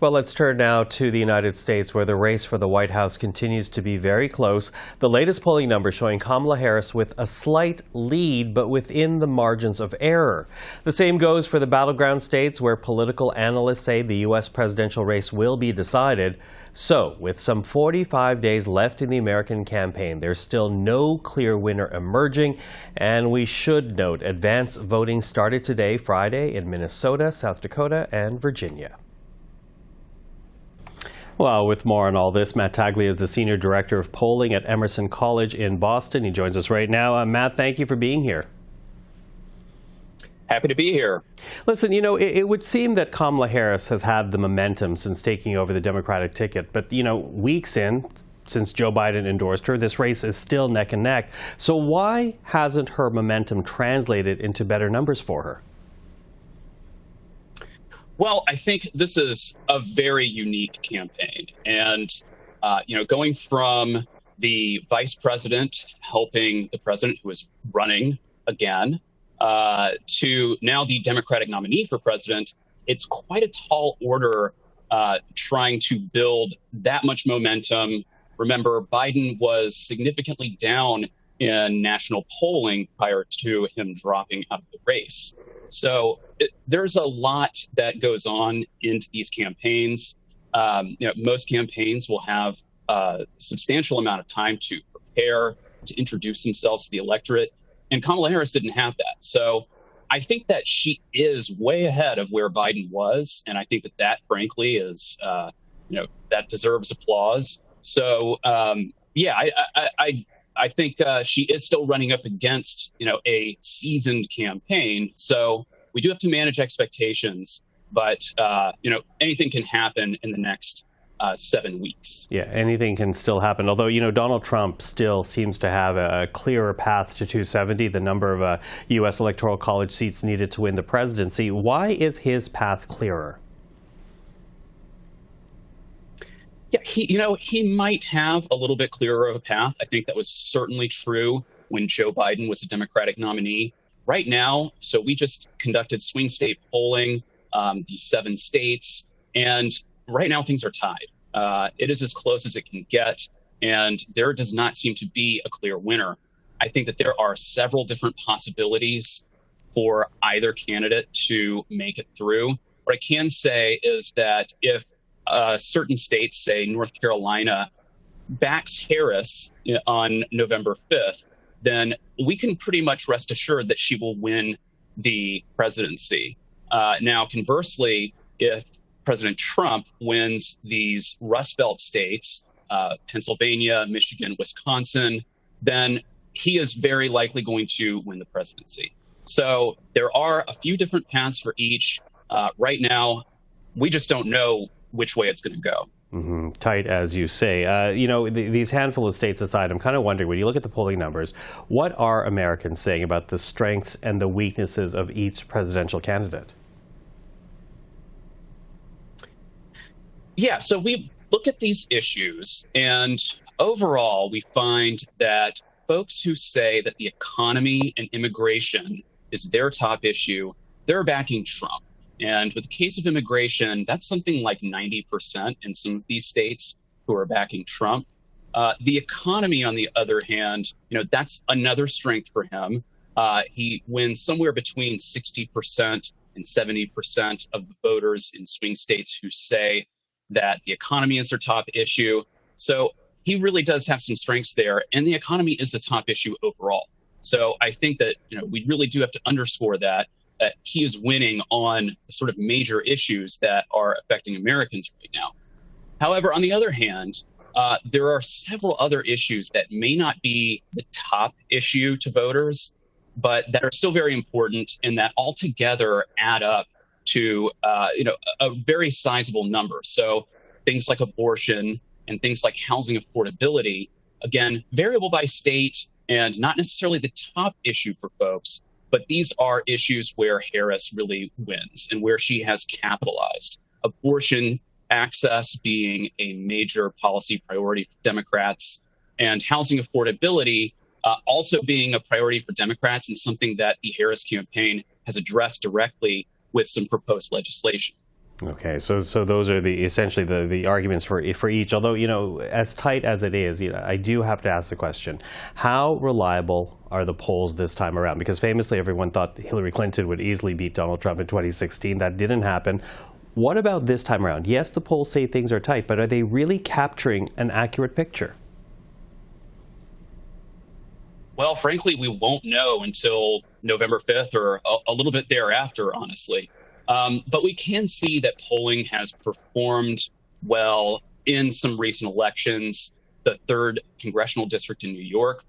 Well, let's turn now to the United States, where the race for the White House continues to be very close. The latest polling numbers showing Kamala Harris with a slight lead, but within the margins of error. The same goes for the battleground states, where political analysts say the U.S. presidential race will be decided. So, with some 45 days left in the American campaign, there's still no clear winner emerging. And we should note, advance voting started today, Friday, in Minnesota, South Dakota, and Virginia. Well, with more on all this, Matt Taglia is the Senior Director of Polling at Emerson College in Boston. He joins us right now. Matt, thank you for being here. Happy to be here. Listen, it would seem that Kamala Harris has had the momentum since taking over the Democratic ticket. But, weeks in, since Joe Biden endorsed her, this race is still neck and neck. So why hasn't her momentum translated into better numbers for her? Well, I think this is a very unique campaign. And, going from the vice president helping the president who is running again to now the Democratic nominee for president, it's quite a tall order trying to build that much momentum. Remember, Biden was significantly down in national polling prior to him dropping out of the race. So there's a lot that goes on into these campaigns. Most campaigns will have a substantial amount of time to prepare, to introduce themselves to the electorate. And Kamala Harris didn't have that. So I think that she is way ahead of where Biden was. And I think that frankly, is, that deserves applause. So, I think she is still running up against, a seasoned campaign. So we do have to manage expectations. But, anything can happen in the next 7 weeks. Yeah, anything can still happen. Although, Donald Trump still seems to have a clearer path to 270, the number of U.S. Electoral College seats needed to win the presidency. Why is his path clearer? Yeah, he might have a little bit clearer of a path. I think that was certainly true when Joe Biden was a Democratic nominee. Right now, so we just conducted swing state polling, these 7 states, and right now things are tied. It is as close as it can get, and there does not seem to be a clear winner. I think that there are several different possibilities for either candidate to make it through. What I can say is that if certain states, say North Carolina, backs Harris on November 5th, then we can pretty much rest assured that she will win the presidency. Now, conversely, if President Trump wins these Rust Belt states, Pennsylvania, Michigan, Wisconsin, then he is very likely going to win the presidency. So there are a few different paths for each. Right now, we just don't know which way it's going to go. Mm-hmm. Tight, as you say. These handful of states aside, I'm kind of wondering, when you look at the polling numbers, what are Americans saying about the strengths and the weaknesses of each presidential candidate? Yeah, so we look at these issues, and overall, we find that folks who say that the economy and immigration is their top issue, they're backing Trump. And with the case of immigration, that's something like 90% in some of these states who are backing Trump. The economy, on the other hand, that's another strength for him. He wins somewhere between 60% and 70% of the voters in swing states who say that the economy is their top issue. So he really does have some strengths there, and the economy is the top issue overall. So I think that, we really do have to underscore that he is winning on the sort of major issues that are affecting Americans right now. However, on the other hand, there are several other issues that may not be the top issue to voters, but that are still very important and that altogether add up to a very sizable number. So things like abortion and things like housing affordability, again, variable by state and not necessarily the top issue for folks, but these are issues where Harris really wins and where she has capitalized. Abortion access being a major policy priority for Democrats, and housing affordability also being a priority for Democrats and something that the Harris campaign has addressed directly with some proposed legislation. Okay, so those are essentially the arguments for each. Although, as tight as it is, I do have to ask the question: how reliable are the polls this time around? Because famously, everyone thought Hillary Clinton would easily beat Donald Trump in 2016. That didn't happen. What about this time around? Yes, the polls say things are tight, but are they really capturing an accurate picture? Well, frankly, we won't know until November 5th or a little bit thereafter, honestly. But we can see that polling has performed well in some recent elections. The 3rd congressional district in New York,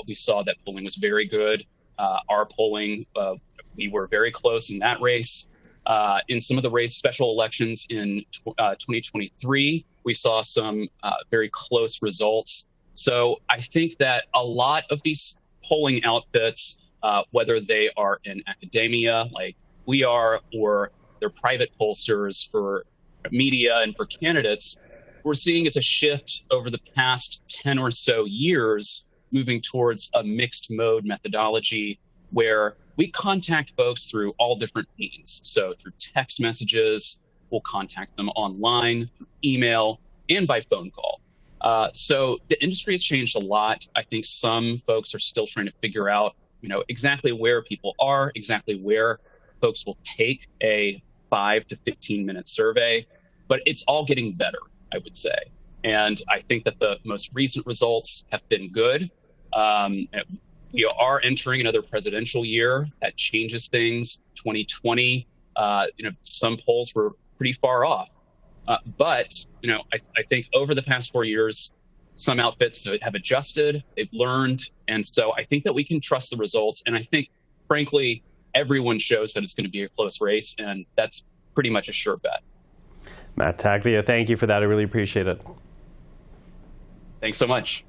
we saw that polling was very good. Our polling, we were very close in that race. In some of the special elections in 2023, we saw some very close results. So I think that a lot of these polling outfits, whether they are in academia, like we are, or they're private pollsters for media and for candidates, we're seeing is a shift over the past 10 or so years, moving towards a mixed mode methodology where we contact folks through all different means. So through text messages, we'll contact them online, through email, and by phone call. So the industry has changed a lot. I think some folks are still trying to figure out, exactly where people are, exactly where folks will take a 5 to 15-minute survey, but it's all getting better, I would say. And I think that the most recent results have been good. We are entering another presidential year that changes things. 2020, some polls were pretty far off. But I think over the past 4 years, some outfits have adjusted, they've learned. And so I think that we can trust the results. And I think, frankly, everyone shows that it's going to be a close race, and that's pretty much a sure bet. Matt Taglia, thank you for that. I really appreciate it. Thanks so much.